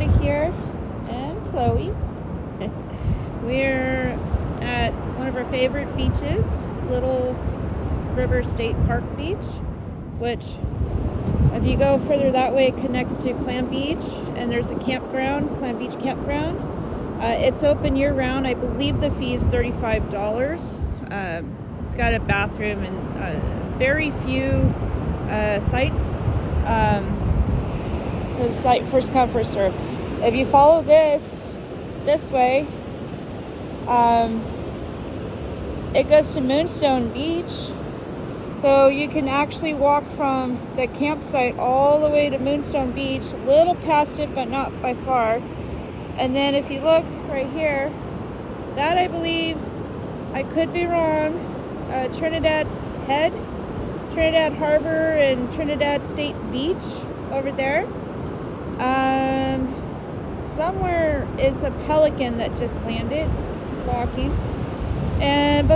Dakota here, and Chloe. We're at one of our favorite beaches, Little River State Park Beach, which, if you go further that way, it connects to Clam Beach, and there's a campground, Clam Beach Campground. It's open year-round. I believe the fee is $35. It's got a bathroom and very few sites. So it's like first come, first serve. If you follow this way, it goes to Moonstone Beach. So you can actually walk from the campsite all the way to Moonstone Beach, a little past it, but not by far. And then if you look right here, that I believe, I could be wrong, Trinidad Head, Trinidad Harbor, and Trinidad State Beach over there. Somewhere is a pelican that just landed. He's walking. And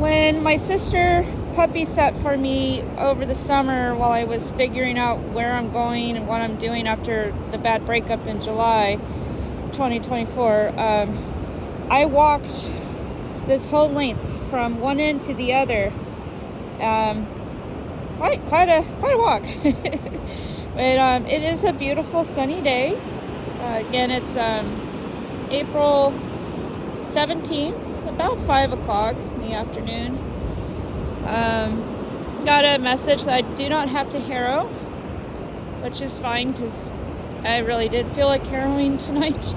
when my sister puppy sat for me over the summer while I was figuring out where I'm going and what I'm doing after the bad breakup in July 2024, I walked this whole length from one end to the other. Quite a walk. But it is a beautiful sunny day. Again, it's April 17th, about 5 o'clock in the afternoon. Got a message that I do not have to harrow, which is fine because I really did feel like harrowing tonight.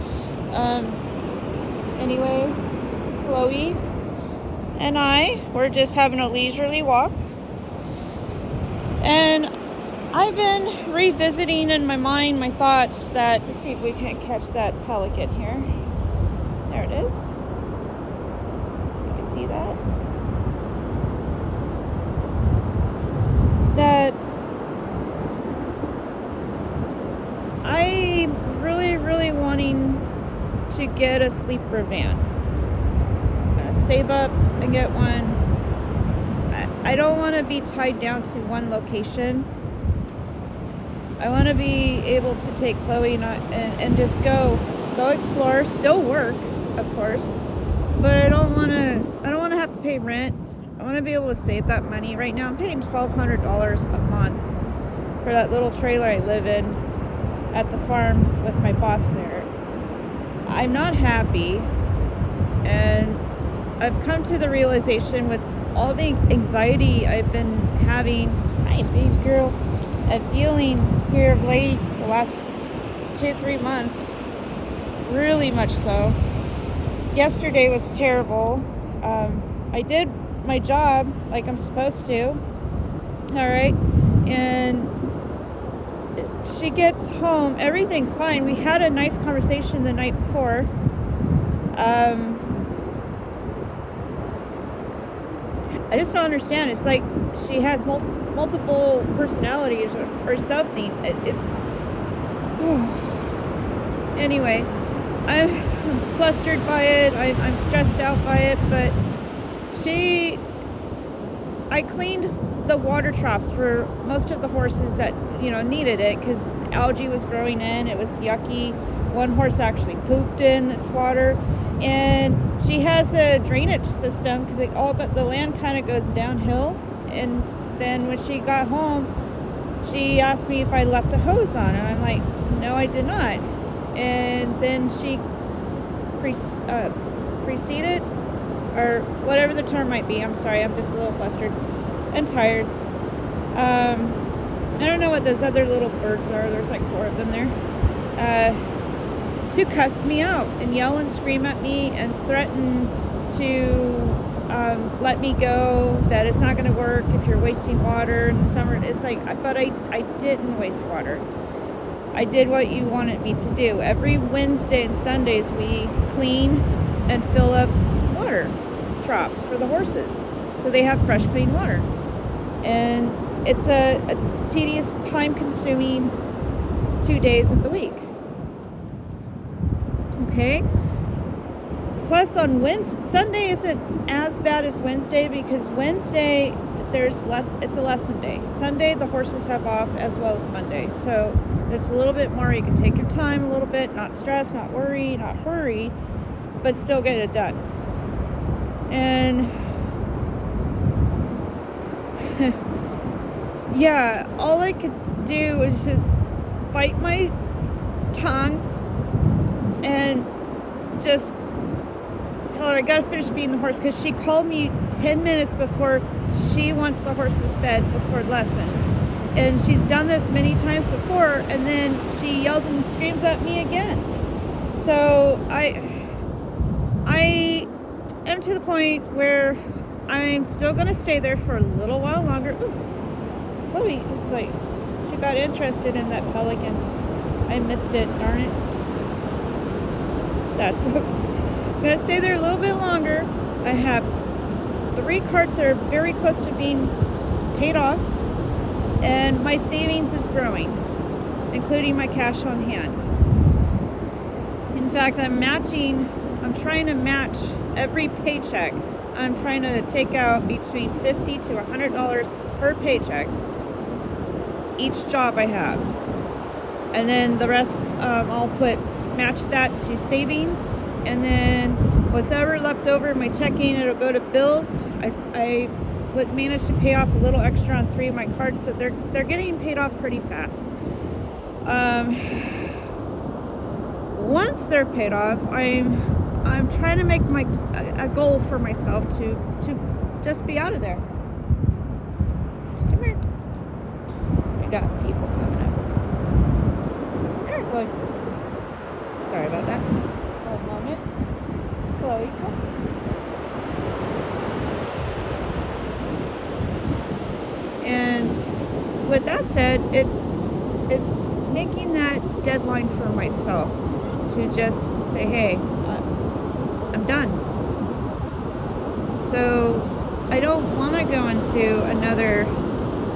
Anyway, Chloe and I were just having a leisurely walk, and I've been revisiting in my mind my thoughts that, let's see if we can catch that pelican here. There it is. You can see that. That I'm really wanting to get a sleeper van. I'm gonna save up and get one. I don't want to be tied down to one location. I want to be able to take Chloe and just go explore, still work, of course, but I don't want to have to pay rent. I want to be able to save that money. Right now I'm paying $1,200 a month for that little trailer I live in at the farm with my boss there. I'm not happy, and I've come to the realization with all the anxiety I've been having, hi babe girl, and feeling here of late, the last 2-3 months, really much so. Yesterday was terrible. I did my job like I'm supposed to, all right, and she gets home, everything's fine. We had a nice conversation the night before. I just don't understand. It's like she has multiple personalities or something. Anyway, I'm flustered by it. I'm stressed out by it. But I cleaned the water troughs for most of the horses that needed it because algae was growing in. It was yucky. One horse actually pooped in its water. And she has a drainage system because the land kind of goes downhill. And then when she got home, she asked me if I left a hose on, and I'm like, no, I did not. And then she preceded, or whatever the term might be. I'm sorry, I'm just a little flustered and tired. I don't know what those other little birds are. There's like 4 of them there. To cuss me out and yell and scream at me and threaten to let me go, that it's not going to work if you're wasting water in the summer. It's like, but I didn't waste water. I did what you wanted me to do. Every Wednesday and Sundays we clean and fill up water troughs for the horses so they have fresh, clean water. And it's a tedious, time-consuming 2 days of the week. Okay. Plus on Sunday isn't as bad as Wednesday because Wednesday it's a lesson day. Sunday the horses have off as well as Monday. So it's a little bit more, you can take your time a little bit, not stress, not worry, not hurry, but still get it done. And yeah, all I could do was just bite my tongue and just tell her I gotta finish feeding the horse, because she called me 10 minutes before she wants the horses fed before lessons. And she's done this many times before, and then she yells and screams at me again. So I am to the point where I'm still gonna stay there for a little while longer. Ooh, Chloe, it's like she got interested in that pelican. I missed it, darn it. That's okay. I'm gonna stay there a little bit longer. I have 3 carts that are very close to being paid off, and my savings is growing, including my cash on hand. In fact, I'm trying to match every paycheck. I'm trying to take out between $50 to $100 per paycheck each job I have, and then the rest I'll match that to savings, and then whatever left over in my checking, it'll go to bills. I would manage to pay off a little extra on 3 of my cards, so they're getting paid off pretty fast. Once they're paid off, I'm trying to make a goal for myself to just be out of there. Come here. I got people coming up. There, Chloe. Sorry about that. One moment. Chloe, come. And with that said, it is making that deadline for myself to just say, hey, I'm done. So I don't want to go into another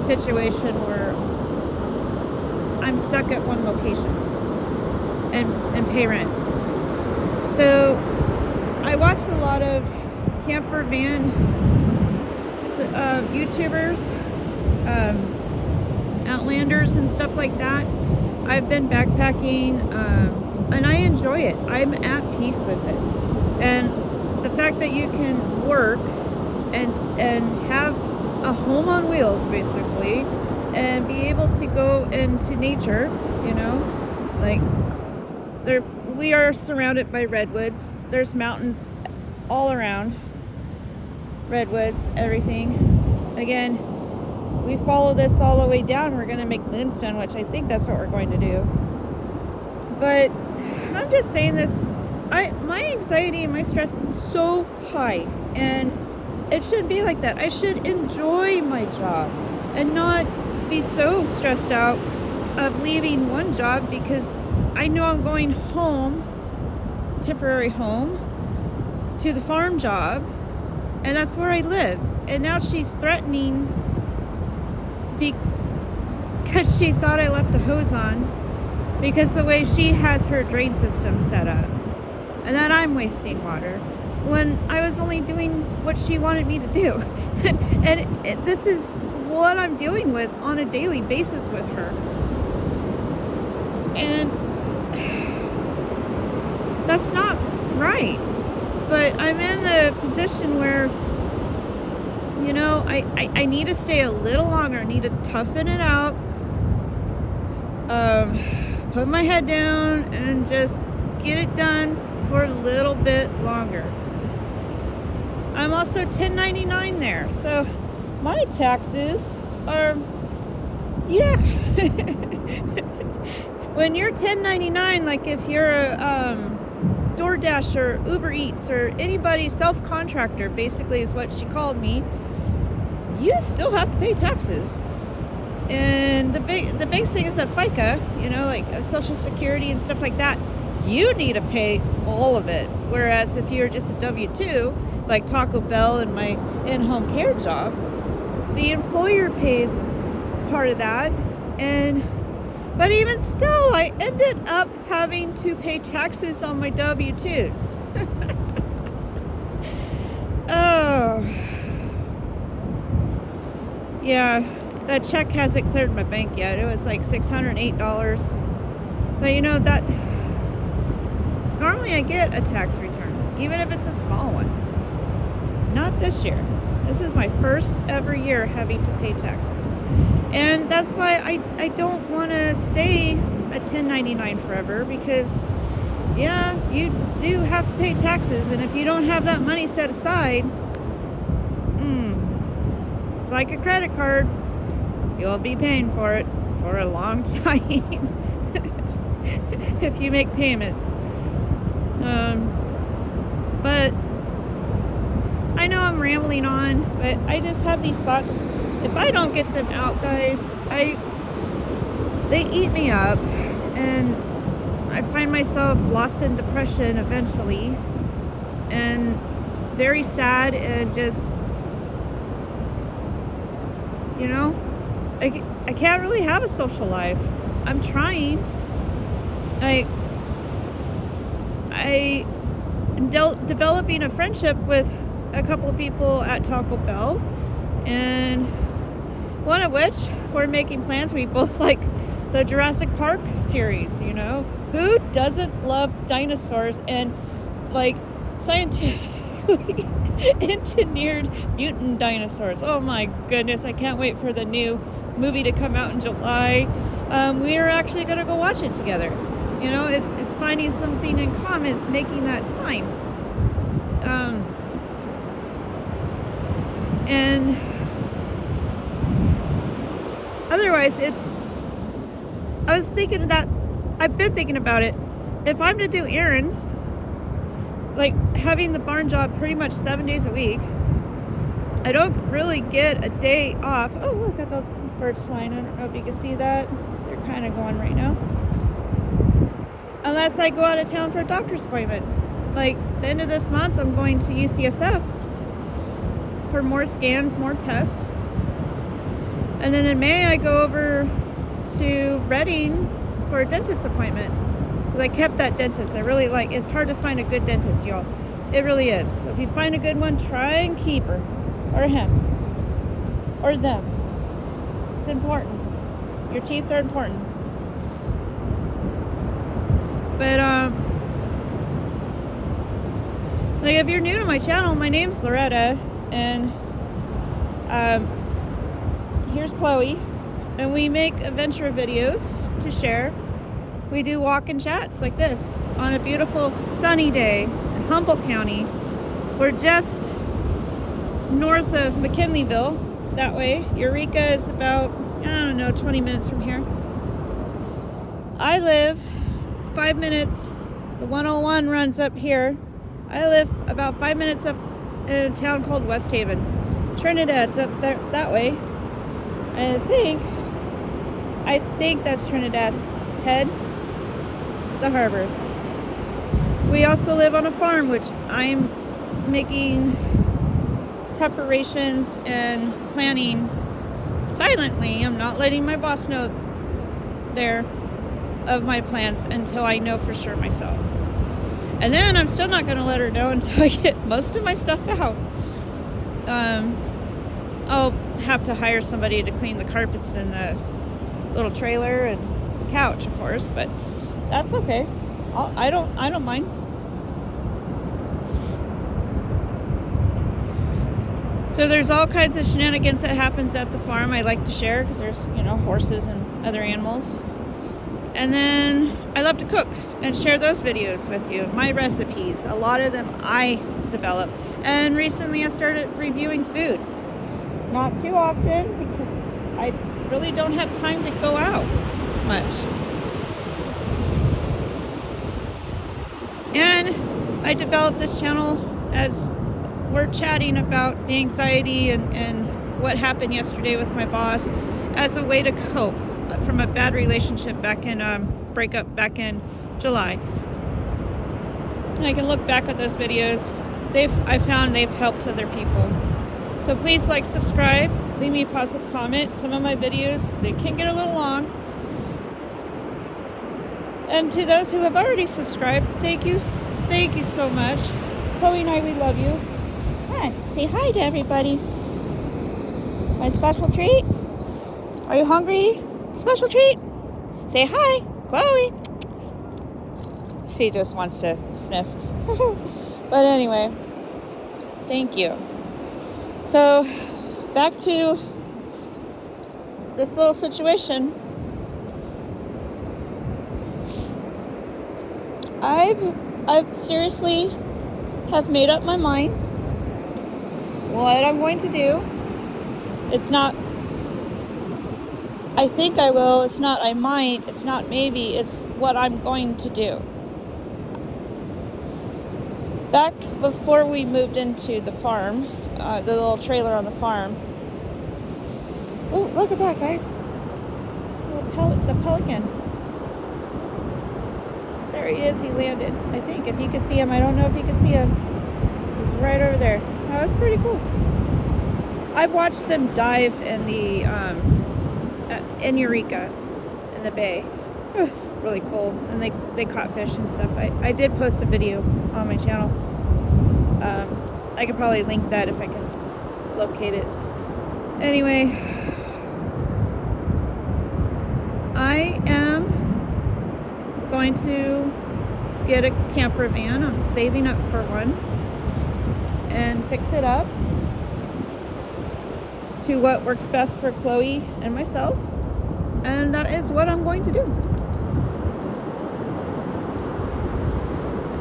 situation where I'm stuck at one location and pay rent. So I watched a lot of camper van YouTubers, Outlanders and stuff like that. I've been backpacking, and I enjoy it. I'm at peace with it. And the fact that you can work and have a home on wheels, basically, and be able to go into nature, like we are surrounded by redwoods. There's mountains all around. Redwoods, everything. Again, we follow this all the way down. We're going to make moonstone, which I think that's what we're going to do. But I'm just saying this. My anxiety and my stress is so high, and it shouldn't be like that. I should enjoy my job and not be so stressed out of leaving one job, because I know I'm going home, temporary home, to the farm job, and that's where I live. And now she's threatening because she thought I left a hose on, because the way she has her drain system set up, and that I'm wasting water when I was only doing what she wanted me to do. And this is what I'm dealing with on a daily basis with her. And that's not right. But I'm in the position where, I need to stay a little longer. I need to toughen it out. Put my head down and just get it done for a little bit longer. I'm also 1099 there, so my taxes are, when you're 1099, like if you're a DoorDash or Uber Eats or anybody, self-contractor basically is what she called me, you still have to pay taxes. And the big thing is that FICA, like Social Security and stuff like that, you need to pay all of it. Whereas if you're just a W-2, like Taco Bell and my in-home care job, the employer pays part of that. But even still, I ended up having to pay taxes on my W-2s. Yeah, that check hasn't cleared my bank yet. It was like $608. But you know, that normally I get a tax return, even if it's a small one. Not this year. This is my first ever year having to pay taxes. And that's why I don't want to stay at 1099 forever, because yeah, you do have to pay taxes, and if you don't have that money set aside, it's like a credit card. You'll be paying for it for a long time if you make payments. But I know I'm rambling on, but I just have these thoughts. If I don't get them out, guys, they eat me up, and I find myself lost in depression eventually, and very sad, and just, you know, I can't really have a social life. I'm trying. I am developing a friendship with a couple of people at Taco Bell, and one of which we're making plans. We both like the Jurassic Park series, you know. Who doesn't love dinosaurs and like scientifically engineered mutant dinosaurs? Oh my goodness, I can't wait for the new movie to come out in July. We are actually going to go watch it together. You know, it's finding something in common, it's making that time. And otherwise, I was thinking that, I've been thinking about it. If I'm to do errands, like having the barn job pretty much 7 days a week, I don't really get a day off. Oh, look at the birds flying. I don't know if you can see that. They're kind of going right now. Unless I go out of town for a doctor's appointment. Like the end of this month, I'm going to UCSF for more scans, more tests. And then in May, I go over to Reading for a dentist appointment. Because I kept that dentist. I really like, it's hard to find a good dentist, y'all. It really is. So if you find a good one, try and keep her. Or him. Or them. It's important. Your teeth are important. But, like, if you're new to my channel, my name's Loretta, and here's Chloe, and we make adventure videos to share. We do walk and chats like this on a beautiful sunny day in Humboldt County. We're just north of McKinleyville, that way. Eureka is about, I don't know, 20 minutes from here. I live 5 minutes, the 101 runs up here. I live about 5 minutes up in a town called West Haven. Trinidad's up there that way. And I think that's Trinidad Head, the harbor. We also live on a farm, which I'm making preparations and planning silently. I'm not letting my boss know there of my plans until I know for sure myself. And then I'm still not going to let her know until I get most of my stuff out. I'll have to hire somebody to clean the carpets in the little trailer and the couch, of course, but that's okay. I don't mind. So there's all kinds of shenanigans that happens at the farm I like to share, because there's, you know, horses and other animals. And then I love to cook and share those videos with you. My recipes, a lot of them I develop. And recently I started reviewing food. Not too often, because I really don't have time to go out much. And I developed this channel as we're chatting about the anxiety and what happened yesterday with my boss as a way to cope from a bad relationship back in breakup back in July. And I can look back at those videos. I found they've helped other people. So please like, subscribe, leave me a positive comment. Some of my videos, they can get a little long. And to those who have already subscribed, thank you so much. Chloe and I, we love you. Come on, say hi to everybody. My special treat? Are you hungry? Special treat? Say hi, Chloe. She just wants to sniff. But anyway, thank you. So, back to this little situation. I've seriously have made up my mind what I'm going to do. It's not I think I will, it's not I might, it's not maybe, it's what I'm going to do. Back before we moved into the farm, the little trailer on the farm. Oh, look at that, guys. The pelican. There he is, he landed. I think, if you can see him, I don't know if you can see him. He's right over there. That was pretty cool. I've watched them dive in the, in Eureka, in the bay. It was really cool, and they caught fish and stuff. I did post a video on my channel. I could probably link that if I can locate it. Anyway, I am going to get a camper van. I'm saving up for one and fix it up to what works best for Chloe and myself, and that is what I'm going to do.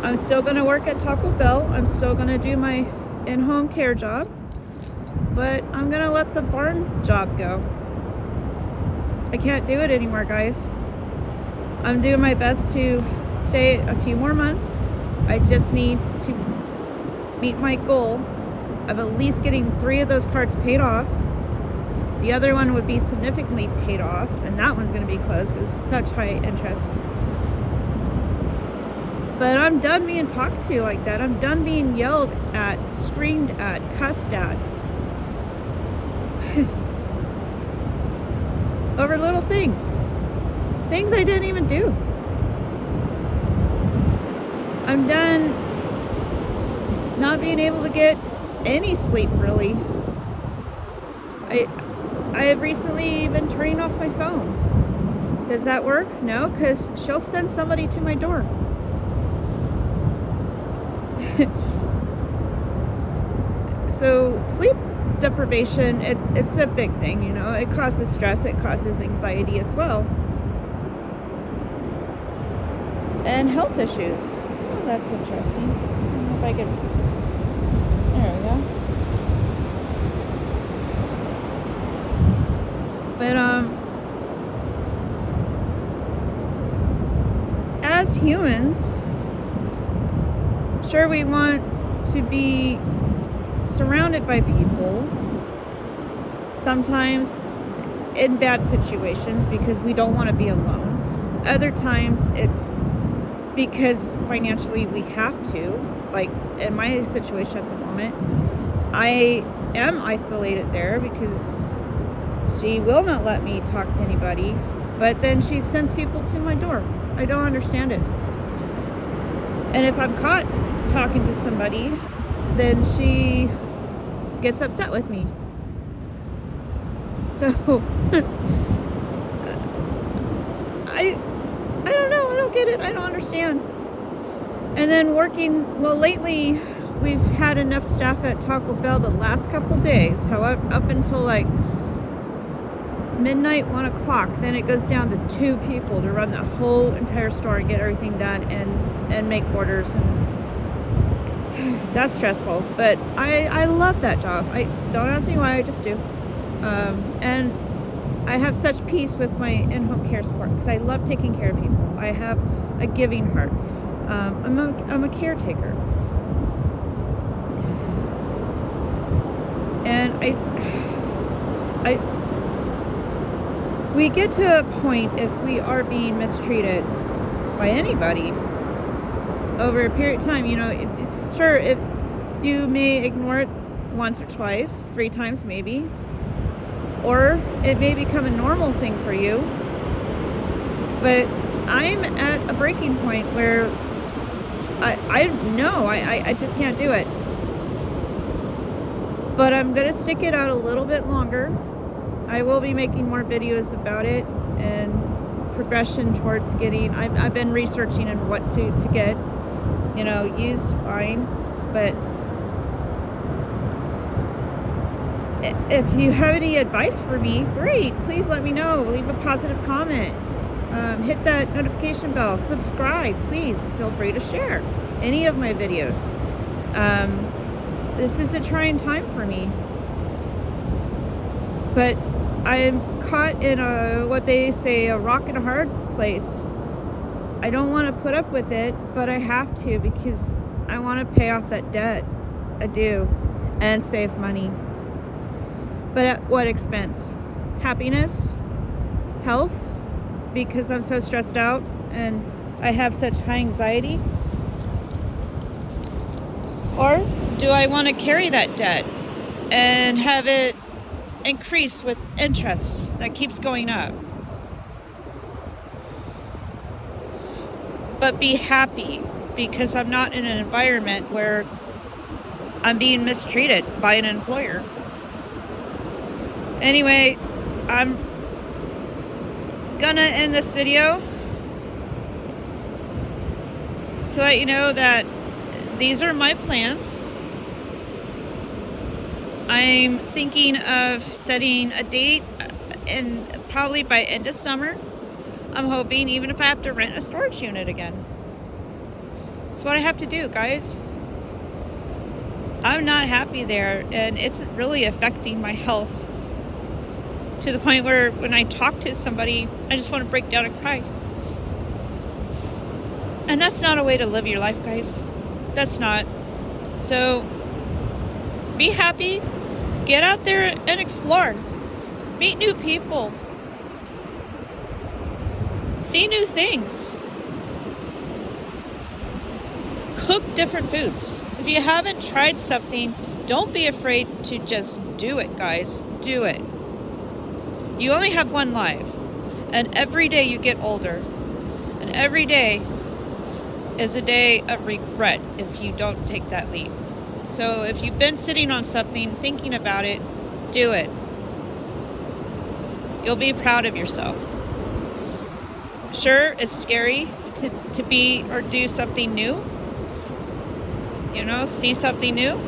I'm still going to work at Taco Bell. I'm still going to do my in-home care job, but I'm going to let the barn job go. I can't do it anymore, guys. I'm doing my best to stay a few more months. I just need to meet my goal of at least getting 3 of those cards paid off. The other one would be significantly paid off, and that one's going to be closed because it's such high interest. But I'm done being talked to like that. I'm done being yelled at, screamed at, cussed at. Over little things. Things I didn't even do. I'm done not being able to get any sleep, really. I have recently been turning off my phone. Does that work? No, because she'll send somebody to my door. So sleep deprivation, it's a big thing, you know. It causes stress, it causes anxiety as well. And health issues. Oh, that's interesting. I don't know if I can... There we go. But, as humans, sure, we want to be surrounded by people, sometimes in bad situations because we don't want to be alone. Other times it's because financially we have to. Like in my situation at the moment, I am isolated there because she will not let me talk to anybody, but then she sends people to my door. I don't understand it. And if I'm caught talking to somebody, then she gets upset with me. So I don't know, I don't get it, I don't understand. And then working, well, lately we've had enough staff at Taco Bell the last couple days, however, up until like midnight, 1 o'clock, then it goes down to 2 people to run the whole entire store and get everything done and make orders, and that's stressful, but I love that job. Don't ask me why, I just do. And I have such peace with my in-home care support because I love taking care of people. I have a giving heart. I'm a caretaker, and we get to a point if we are being mistreated by anybody over a period of time, you know, sure, if you may ignore it once or twice, 3 times maybe, or it may become a normal thing for you, but I'm at a breaking point where I just can't do it. But I'm gonna stick it out a little bit longer I will be making more videos about it and progression towards getting. I've been researching and what to get. You know, used, fine, but if you have any advice for me, great. Please let me know. Leave a positive comment. Hit that notification bell. Subscribe. Please feel free to share any of my videos. This is a trying time for me, but I'm caught in what they say, a rock and a hard place. I don't want to put up with it, but I have to because I want to pay off that debt. I do, and save money. But at what expense? Happiness? Health? Because I'm so stressed out and I have such high anxiety? Or do I want to carry that debt and have it increase with interest that keeps going up? But be happy because I'm not in an environment where I'm being mistreated by an employer. Anyway, I'm gonna end this video to let you know that these are my plans. I'm thinking of setting a date, and probably by end of summer. I'm hoping, even if I have to rent a storage unit again. It's what I have to do, guys. I'm not happy there, and it's really affecting my health to the point where when I talk to somebody, I just want to break down and cry. And that's not a way to live your life, guys. That's not. So be happy. Get out there and explore. Meet new people. See new things. Cook different foods. If you haven't tried something, don't be afraid to just do it, guys. Do it. You only have one life, and every day you get older, and every day is a day of regret if you don't take that leap. So if you've been sitting on something, thinking about it, do it. You'll be proud of yourself. Sure, it's scary to be or do something new. You know, see something new,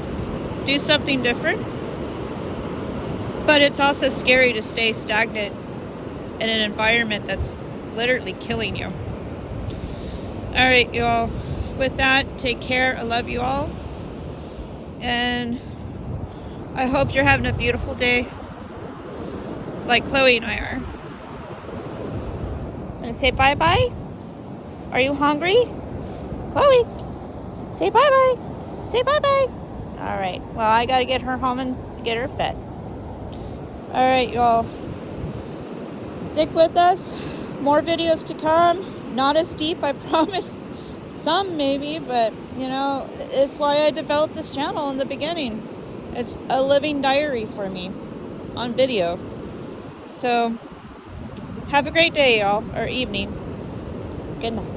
do something different. But it's also scary to stay stagnant in an environment that's literally killing you. All right, y'all. With that, take care. I love you all. And I hope you're having a beautiful day like Chloe and I are. Gonna say bye-bye? Are you hungry? Chloe, say bye-bye. Say bye-bye. All right. Well, I got to get her home and get her fed. All right, y'all. Stick with us. More videos to come. Not as deep, I promise. Some maybe, but you know, it's why I developed this channel in the beginning. It's a living diary for me on video. So have a great day, y'all, or evening. Good night.